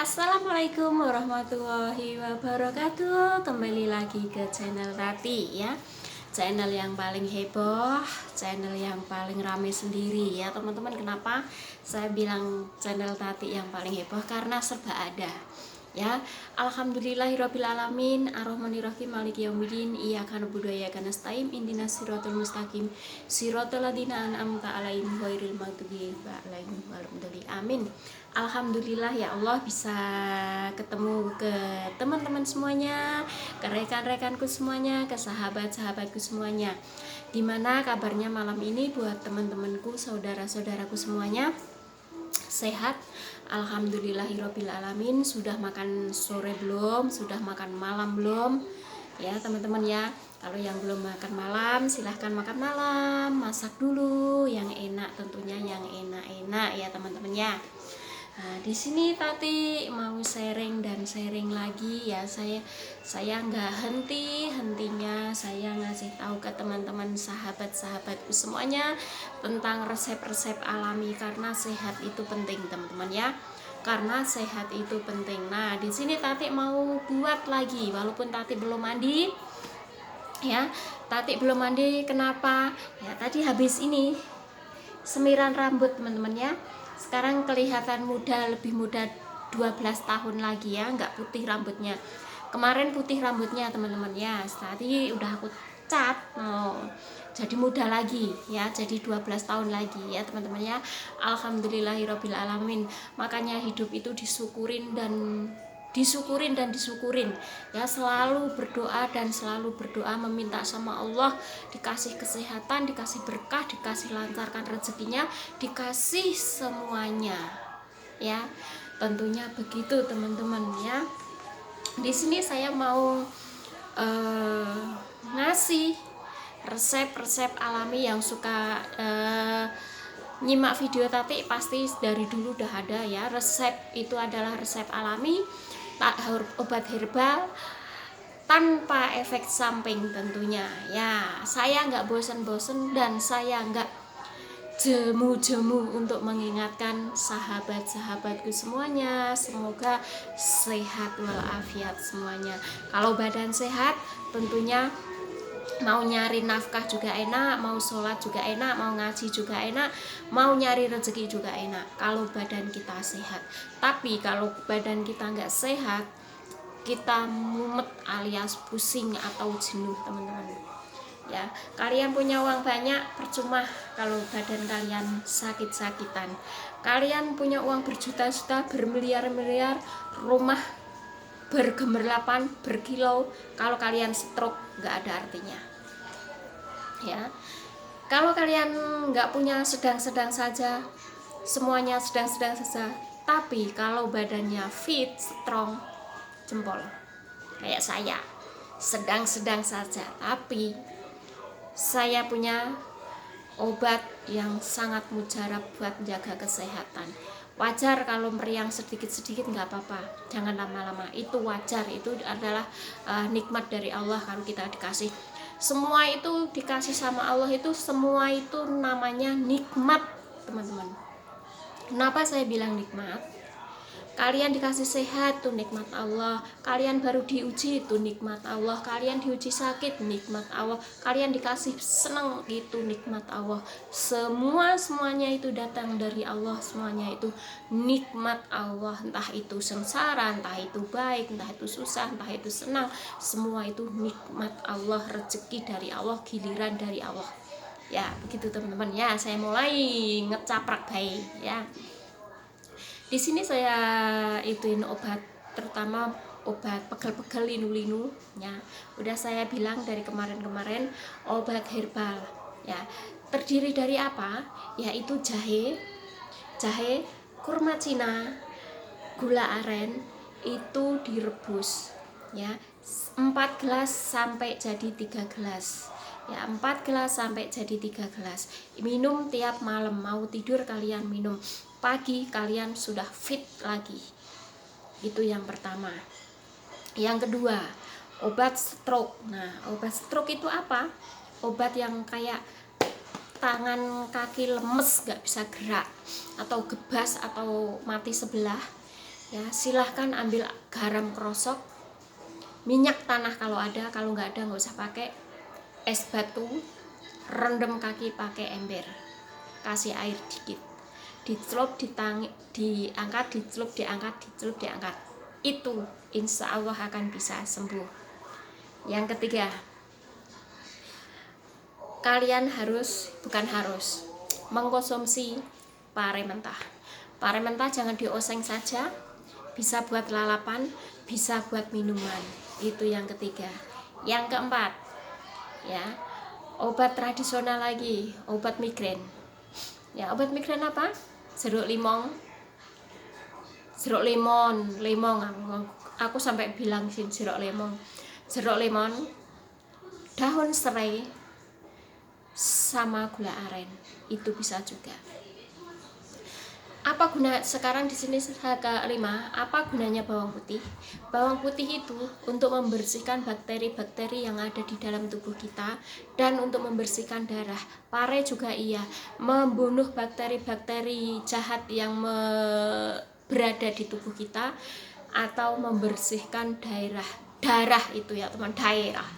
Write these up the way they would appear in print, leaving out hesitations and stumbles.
Assalamualaikum warahmatullahi wabarakatuh. Kembali lagi ke channel Tati ya. Channel yang paling heboh, channel yang paling rame sendiri ya teman-teman. Kenapa saya bilang channel Tati yang paling heboh? Karena serba ada ya. Alhamdulillahirabbil alamin, arrahmanirrahim, maliki yaumiddin, iyyaka na'budu wa iyyaka nasta'in, ihdinas siratal mustaqim, siratal ladzina an'amta 'alaihim ghairil maghdubi 'alaihim waladdallin. Amin. Alhamdulillah ya Allah, bisa ketemu ke teman-teman semuanya, ke rekan-rekanku semuanya, ke sahabat-sahabatku semuanya. Gimana kabarnya malam ini buat teman-temanku, saudara-saudaraku semuanya? Sehat? Alhamdulillahirabbil alamin. Sudah makan sore belum? Sudah makan malam belum? Ya teman-teman ya. Kalau yang belum makan malam, silahkan makan malam. Masak dulu yang enak, tentunya yang enak-enak ya teman-teman ya. Nah, di sini Tati mau sharing dan sharing lagi ya. Saya nggak hentinya saya ngasih tahu ke teman-teman, sahabat-sahabatku semuanya tentang resep-resep alami, karena sehat itu penting teman-teman ya. Karena sehat itu penting. Nah, di sini Tati mau buat lagi walaupun Tati belum mandi. Ya, Tati belum mandi. Kenapa? Ya, tadi habis ini semiran rambut teman-teman ya. Sekarang kelihatan muda, lebih muda 12 tahun lagi ya, nggak putih rambutnya. Kemarin putih rambutnya teman-teman ya, tadi udah aku cat, jadi muda lagi ya, jadi 12 tahun lagi ya teman-teman ya. Alhamdulillahirabbil alamin. Makanya hidup itu disyukurin dan disyukurin ya. Selalu berdoa dan selalu berdoa, meminta sama Allah dikasih kesehatan, dikasih berkah, dikasih lancarkan rezekinya, dikasih semuanya ya, tentunya begitu teman-teman ya. Di sini saya mau ngasih resep-resep alami. Yang suka nyimak video Tati pasti dari dulu udah ada ya. Resep itu adalah resep alami, obat herbal tanpa efek samping tentunya ya. Saya nggak bosen-bosen dan saya nggak jemu-jemu untuk mengingatkan sahabat-sahabatku semuanya, semoga sehat walafiat semuanya. Kalau badan sehat tentunya mau nyari nafkah juga enak, mau sholat juga enak, mau ngaji juga enak, mau nyari rezeki juga enak kalau badan kita sehat. Tapi kalau badan kita nggak sehat, kita mumet alias pusing atau jenuh teman-teman ya. Kalian punya uang banyak percuma kalau badan kalian sakit-sakitan. Kalian punya uang berjuta-juta, bermiliar-miliar, rumah bergemerlapan, berkilau, kalau kalian stroke nggak ada artinya ya. Kalau kalian nggak punya, sedang-sedang saja, semuanya sedang-sedang saja. Tapi kalau badannya fit, strong, jempol kayak saya, sedang-sedang saja, tapi saya punya obat yang sangat mujarab buat menjaga kesehatan. Wajar kalau meriang sedikit-sedikit, nggak apa-apa, jangan lama-lama, itu wajar, itu adalah nikmat dari Allah. Kalau kita dikasih semua itu, dikasih sama Allah itu, semua itu namanya nikmat teman-teman. Kenapa saya bilang nikmat? Kalian dikasih sehat, tuh nikmat Allah. Kalian baru diuji, itu nikmat Allah. Kalian diuji sakit, nikmat Allah. Kalian dikasih senang, itu nikmat Allah. Semuanya itu datang dari Allah. Semuanya itu nikmat Allah. Entah itu sengsara, entah itu baik, entah itu susah, entah itu senang, semua itu nikmat Allah. Rezeki dari Allah, giliran dari Allah ya. Begitu teman-teman ya. Saya mulai ngecaprak baik ya. Di sini saya ituin obat, terutama obat pegel-pegel, linu-linu ya. Udah saya bilang dari kemarin-kemarin, obat herbal ya. Terdiri dari apa? Yaitu jahe, kurma cina, gula aren, itu direbus ya. 4 gelas sampai jadi 3 gelas ya, 4 gelas sampai jadi 3 gelas. Minum tiap malam, mau tidur kalian minum, pagi kalian sudah fit lagi. Itu yang pertama. Yang kedua, obat stroke. Nah, obat stroke itu apa? Obat yang kayak tangan kaki lemes, gak bisa gerak, atau gebas, atau mati sebelah, Ya, silahkan ambil garam krosok, minyak tanah kalau ada, kalau nggak ada nggak usah pakai, es batu, rendam kaki pakai ember, kasih air dikit, dicelup, diangkat, dicelup, diangkat, dicelup, diangkat. Itu insya Allah akan bisa sembuh. Yang ketiga, kalian bukan harus mengkonsumsi pare mentah. Pare mentah jangan dioseng saja, bisa buat lalapan, bisa buat minuman. Itu yang ketiga. Yang keempat, ya, obat tradisional lagi, obat migrain. Ya, obat migrain apa? Jeruk limon, aku sampai bilang sih jeruk lemon, daun serai, sama gula aren, itu bisa juga. Apa guna sekarang di sini kelima, apa gunanya bawang putih? Bawang putih itu untuk membersihkan bakteri-bakteri yang ada di dalam tubuh kita dan untuk membersihkan darah. Pare juga iya, membunuh bakteri-bakteri jahat yang berada di tubuh kita atau membersihkan darah itu ya teman,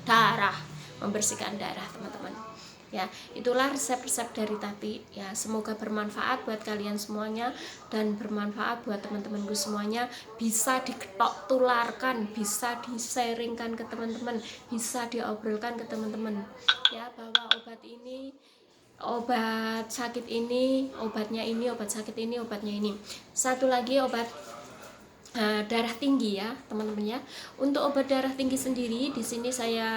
darah, membersihkan darah teman-teman. Ya, itulah resep-resep dari Tati. Ya, semoga bermanfaat buat kalian semuanya dan bermanfaat buat teman-temanku semuanya. Bisa diketok tularkan, bisa di-sharingkan ke teman-teman, bisa diobrolkan ke teman-teman. Ya, bahwa obat sakit ini, obatnya ini, obat sakit ini, obatnya ini. Satu lagi obat darah tinggi ya, teman-teman ya. Untuk obat darah tinggi sendiri di sini saya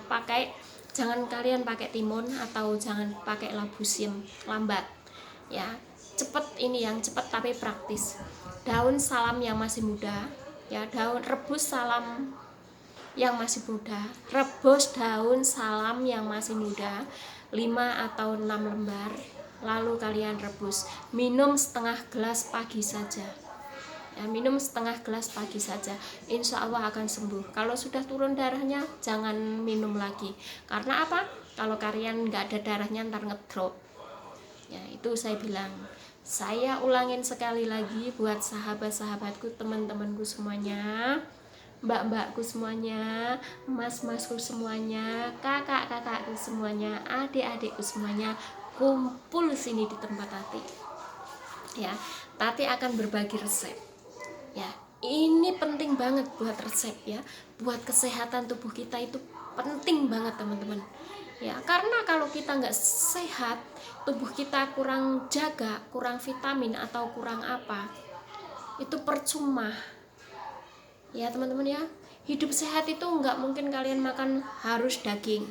pakai, jangan kalian pakai timun atau jangan pakai labusium lambat ya, cepet, ini yang cepet tapi praktis. Daun salam yang masih muda ya, rebus salam yang masih muda, rebus daun salam yang masih muda 5 atau 6 lembar, lalu kalian rebus, minum setengah gelas pagi saja. Ya, minum setengah gelas pagi saja, insya Allah akan sembuh. Kalau sudah turun darahnya jangan minum lagi, karena apa? Kalau kalian nggak ada darahnya ntar ngedrop ya. Itu saya bilang, saya ulangin sekali lagi buat sahabat-sahabatku, teman-temanku semuanya, mbak-mbakku semuanya, mas-masku semuanya, kakak-kakakku semuanya, adik-adikku semuanya, kumpul sini di tempat Tati ya. Tati akan berbagi resep ya, ini penting banget buat resep ya, buat kesehatan tubuh kita itu penting banget teman-teman ya. Karena kalau kita nggak sehat, tubuh kita kurang jaga, kurang vitamin atau kurang apa, itu percuma ya teman-teman ya. Hidup sehat itu nggak mungkin kalian makan harus daging,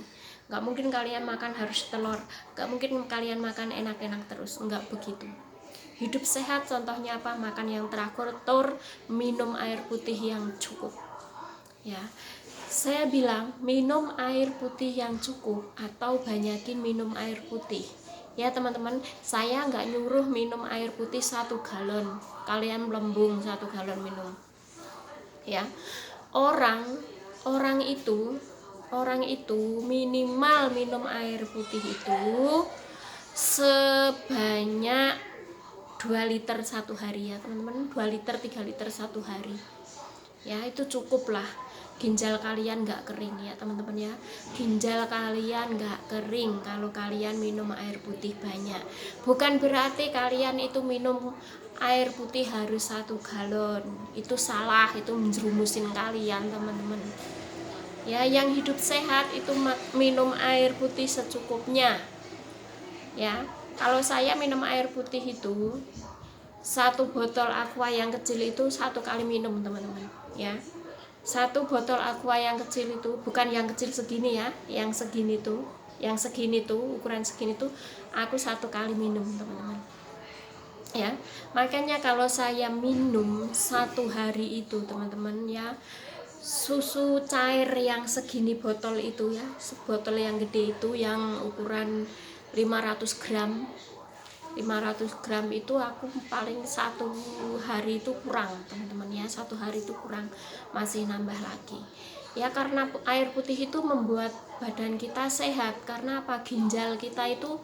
nggak mungkin kalian makan harus telur, nggak mungkin kalian makan enak-enak terus, nggak begitu. Hidup sehat contohnya apa? Makan yang teratur, minum air putih yang cukup ya. Saya bilang minum air putih yang cukup atau banyakin minum air putih ya teman-teman. Saya nggak nyuruh minum air putih 1 galon, kalian melembung 1 galon minum ya. Orang itu minimal minum air putih itu sebanyak 2 liter 1 hari ya teman-teman, 2 liter 3 liter 1 hari ya, itu cukup lah. Ginjal kalian nggak kering ya teman-teman ya, ginjal kalian nggak kering kalau kalian minum air putih banyak. Bukan berarti kalian itu minum air putih harus 1 galon, itu salah, itu menjerumusin kalian teman-teman ya. Yang hidup sehat itu minum air putih secukupnya ya. Kalau saya minum air putih itu 1 botol aqua yang kecil itu 1 kali minum teman-teman ya. 1 botol aqua yang kecil itu, bukan yang kecil segini ya, yang segini tuh, ukuran segini tuh aku 1 kali minum teman-teman ya. Makanya kalau saya minum 1 hari itu teman-teman ya, susu cair yang segini botol itu ya, botol yang gede itu yang ukuran 500 gram itu aku paling 1 hari itu kurang teman-teman ya, 1 hari itu kurang, masih nambah lagi ya. Karena air putih itu membuat badan kita sehat. Karena apa? Ginjal kita itu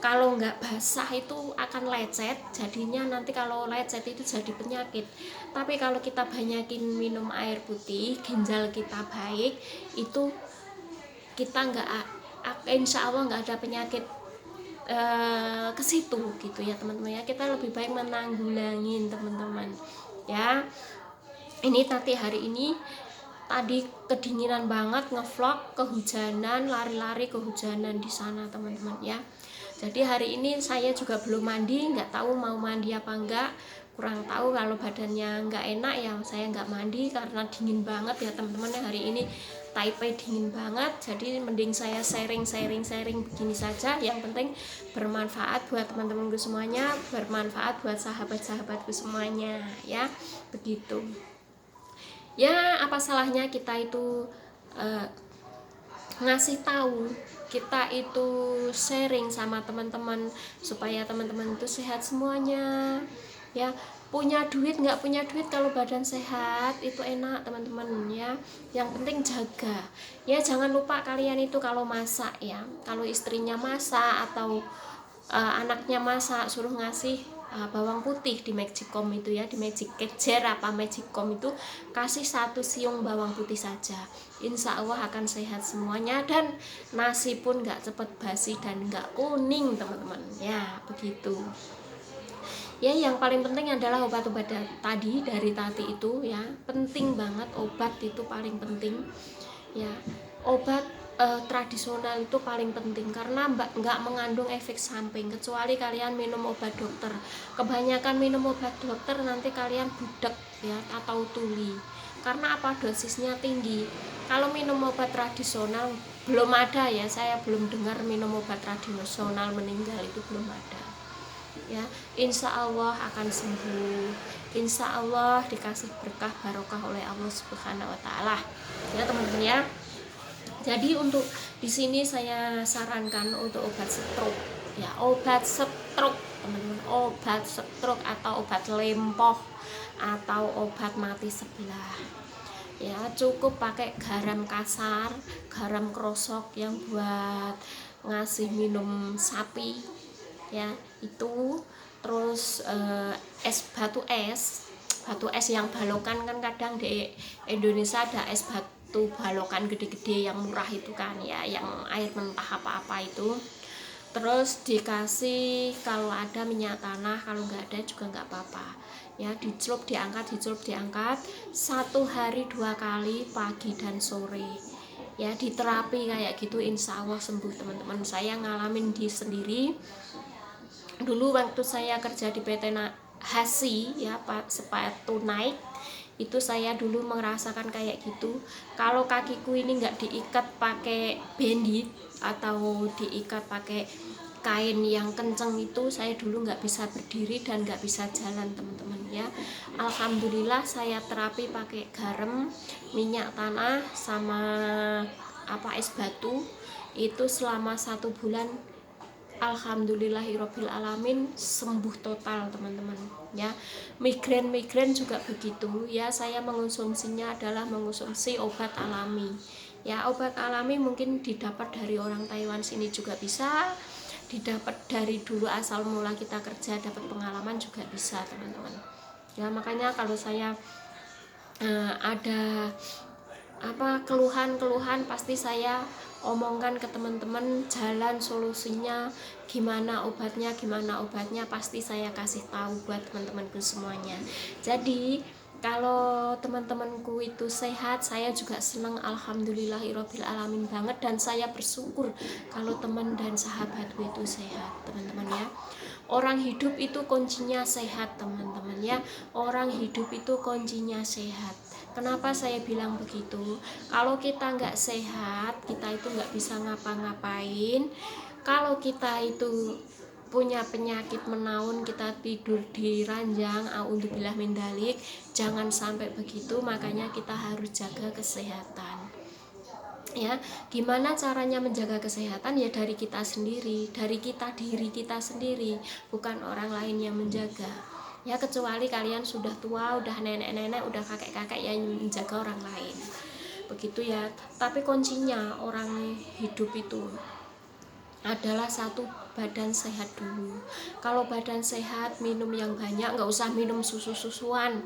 kalau nggak basah itu akan lecet, jadinya nanti kalau lecet itu jadi penyakit. Tapi kalau kita banyakin minum air putih, ginjal kita baik, itu kita nggak, insya Allah nggak ada penyakit ke situ gitu ya teman-teman ya. Kita lebih baik menanggulangin teman-teman ya. Ini tadi hari ini tadi kedinginan banget, ngevlog kehujanan, lari-lari kehujanan di sana teman-teman ya. Jadi hari ini saya juga belum mandi, nggak tahu mau mandi apa enggak, kurang tahu. Kalau badannya nggak enak ya saya nggak mandi karena dingin banget ya teman-teman ya. Hari ini Taipei dingin banget, jadi mending saya sharing begini saja. Yang penting bermanfaat buat teman-temanku semuanya, bermanfaat buat sahabat-sahabatku semuanya ya, begitu ya. Apa salahnya kita itu ngasih tahu, kita itu sharing sama teman-teman supaya teman-teman itu sehat semuanya ya. Punya duit nggak punya duit, kalau badan sehat itu enak teman-teman ya. Yang penting jaga ya, jangan lupa kalian itu kalau masak ya, kalau istrinya masak atau anaknya masak, suruh ngasih bawang putih di Magicom itu ya, di Magic Kejer apa Magicom itu, kasih 1 siung bawang putih saja, insya Allah akan sehat semuanya. Dan nasi pun nggak cepet basi dan nggak kuning teman-teman ya, begitu ya. Yang paling penting adalah obat-obat tadi dari tadi itu ya, penting banget. Obat itu paling penting ya. Obat tradisional itu paling penting karena nggak mengandung efek samping, kecuali kalian minum obat dokter. Kebanyakan minum obat dokter nanti kalian budek ya atau tuli, karena apa, dosisnya tinggi. Kalau minum obat tradisional belum ada ya, saya belum dengar minum obat tradisional meninggal, itu belum ada ya. Insya Allah akan sembuh, insya Allah dikasih berkah barokah oleh Allah Subhanahu Wa Taala ya teman-teman ya. Jadi untuk di sini saya sarankan untuk obat stroke ya, obat stroke teman-teman, obat stroke atau obat lempoh atau obat mati sebelah ya, cukup pakai garam kasar, garam krosok yang buat ngasih minum sapi ya itu. Terus batu es yang balokan, kan kadang di Indonesia ada es batu balokan gede-gede yang murah itu kan ya, yang air mentah apa-apa itu. Terus dikasih kalau ada minyak tanah, kalau nggak ada juga nggak apa-apa ya, dicelup diangkat 1 hari 2 kali, pagi dan sore ya, diterapi kayak gitu, insya Allah sembuh teman-teman. Saya ngalamin di sendiri dulu waktu saya kerja di PT Hasi ya, sepatu Nike itu saya dulu merasakan kayak gitu. Kalau kakiku ini nggak diikat pakai bandit atau diikat pakai kain yang kenceng itu, saya dulu nggak bisa berdiri dan nggak bisa jalan teman-teman ya. Alhamdulillah saya terapi pakai garam, minyak tanah sama es batu itu selama 1 bulan. Alhamdulillahirabbil alamin sembuh total teman-teman ya. Migrain juga begitu ya, saya mengonsumsinya adalah mengonsumsi obat alami ya. Obat alami mungkin didapat dari orang Taiwan sini juga bisa, didapat dari dulu asal mula kita kerja dapat pengalaman juga bisa teman-teman ya. Makanya kalau saya ada keluhan pasti saya omongkan ke teman-teman, jalan solusinya gimana obatnya pasti saya kasih tahu buat teman-temanku semuanya. Jadi kalau teman-temanku itu sehat, saya juga senang, alhamdulillahirabbil alamin banget. Dan saya bersyukur kalau teman dan sahabatku itu sehat teman-teman ya. Orang hidup itu kuncinya sehat teman-teman ya, orang hidup itu kuncinya sehat. Kenapa saya bilang begitu? Kalau kita nggak sehat, kita itu nggak bisa ngapa-ngapain. Kalau kita itu punya penyakit menaun, kita tidur di ranjang, a'udzubillah min dzalik, jangan sampai begitu. Makanya kita harus jaga kesehatan ya. Gimana caranya menjaga kesehatan? Ya dari kita sendiri, diri kita sendiri, bukan orang lain yang menjaga ya. Kecuali kalian sudah tua, udah nenek-nenek, udah kakek-kakek yang menjaga orang lain, begitu ya. Tapi kuncinya orang hidup itu adalah satu, badan sehat dulu. Kalau badan sehat, minum yang banyak, nggak usah minum susu-susuan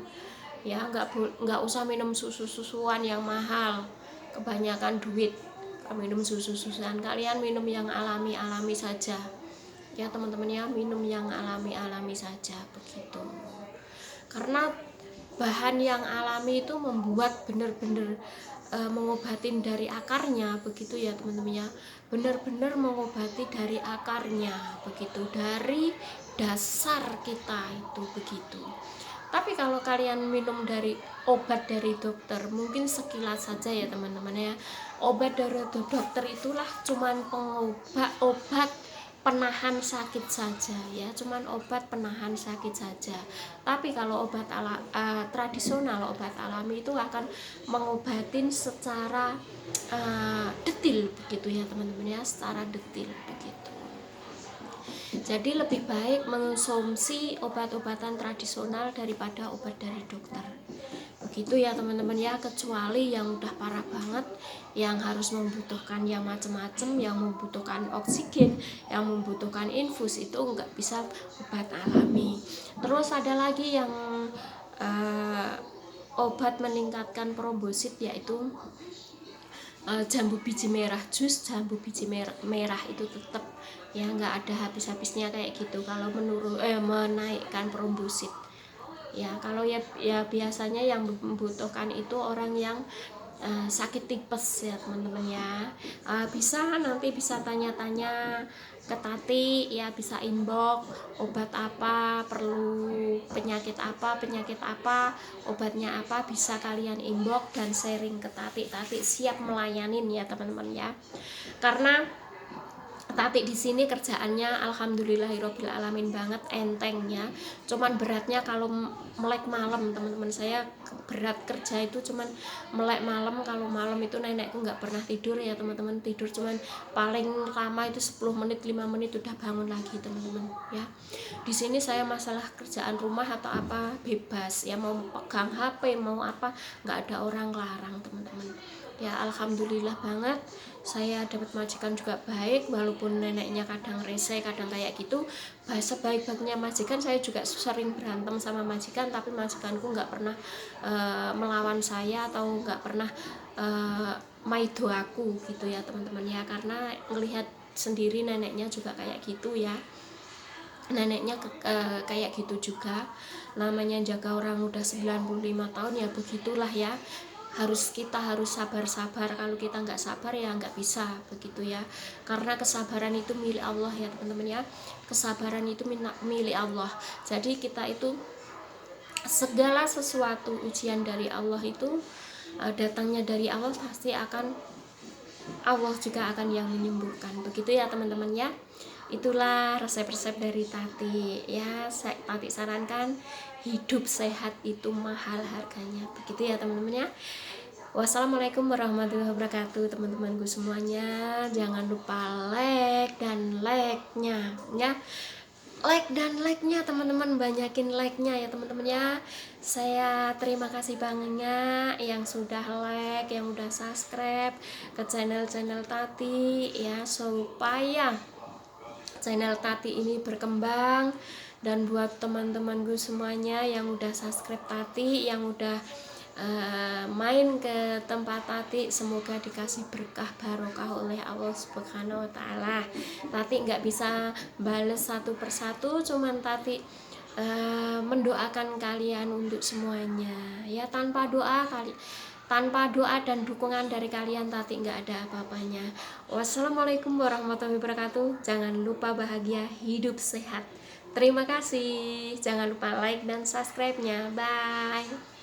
ya, nggak usah minum susu-susuan yang mahal, kebanyakan duit minum susu-susuan. Kalian minum yang alami-alami saja ya teman-teman ya, minum yang alami-alami saja begitu. Karena bahan yang alami itu membuat benar-benar mengobatin dari akarnya begitu ya teman-teman ya, benar-benar mengobati dari akarnya begitu, dari dasar kita itu begitu. Tapi kalau kalian minum dari obat dari dokter, mungkin sekilas saja ya teman-teman ya, obat dari dokter itulah cuman obat penahan sakit saja ya, cuman obat penahan sakit saja. Tapi kalau obat tradisional, obat alami itu akan mengobatin secara detil begitu ya teman-teman ya, secara detil begitu. Jadi lebih baik mengonsumsi obat-obatan tradisional daripada obat dari dokter begitu ya teman-teman ya, kecuali yang udah parah banget, yang harus membutuhkan yang macam-macam, yang membutuhkan oksigen, yang membutuhkan infus, itu nggak bisa obat alami. Terus ada lagi yang obat meningkatkan trombosit, yaitu jambu biji merah, jus jambu biji merah itu tetap ya, nggak ada habis-habisnya kayak gitu kalau menaikkan trombosit ya. Kalau ya biasanya yang membutuhkan itu orang yang sakit tipes ya teman-teman ya. Nanti bisa tanya-tanya ke Tati ya, bisa inbox obat apa, perlu penyakit apa, obatnya apa, bisa kalian inbox dan sharing ke Tati. Tati siap melayanin ya teman-teman ya. Karena Tati di sini kerjaannya alhamdulillahirobbil alamin banget, entengnya. Cuman beratnya kalau melek malam, teman-teman saya berat kerja itu cuman melek malam. Kalau malam itu nenekku nggak pernah tidur ya teman-teman, tidur cuman paling lama itu 10 menit 5 menit udah bangun lagi teman-teman ya. Di sini saya masalah kerjaan rumah atau apa bebas ya, mau pegang HP mau apa nggak ada orang larang teman-teman ya. Alhamdulillah banget saya dapat majikan juga baik, walaupun neneknya kadang rese, kadang kayak gitu. Sebaik-baiknya majikan, saya juga sering berantem sama majikan, tapi majikanku nggak pernah melawan saya atau nggak pernah maido aku gitu ya teman-teman ya. Karena melihat sendiri neneknya juga kayak gitu ya, neneknya kayak gitu juga. Namanya jaga orang udah 95 tahun ya begitulah ya, kita harus sabar-sabar. Kalau kita nggak sabar ya nggak bisa begitu ya, karena kesabaran itu milik Allah ya teman-teman ya, kesabaran itu milik Allah. Jadi kita itu segala sesuatu ujian dari Allah itu datangnya dari Allah, pasti akan Allah juga akan yang menyembuhkan begitu ya teman-teman ya. Itulah resep-resep dari Tati ya. Tati sarankan hidup sehat itu mahal harganya begitu ya teman-teman ya. Wassalamualaikum warahmatullahi wabarakatuh teman-temanku semuanya. Jangan lupa like dan like-nya ya, like dan like-nya teman-teman, banyakin like-nya ya teman-teman ya. Saya terima kasih banget yang sudah like, yang udah subscribe ke channel Tati ya, supaya channel Tati ini berkembang. Dan buat teman-temanku semuanya yang udah subscribe Tati, yang udah main ke tempat Tati, semoga dikasih berkah barokah oleh Allah Subhanahu wa Ta'ala. Tati nggak bisa bales satu persatu, cuman Tati mendoakan kalian untuk semuanya ya. Tanpa doa dan dukungan dari kalian, Tati nggak ada apa-apanya. Wassalamualaikum warahmatullahi wabarakatuh. Jangan lupa bahagia, hidup sehat. Terima kasih. Jangan lupa like dan subscribe-nya. Bye.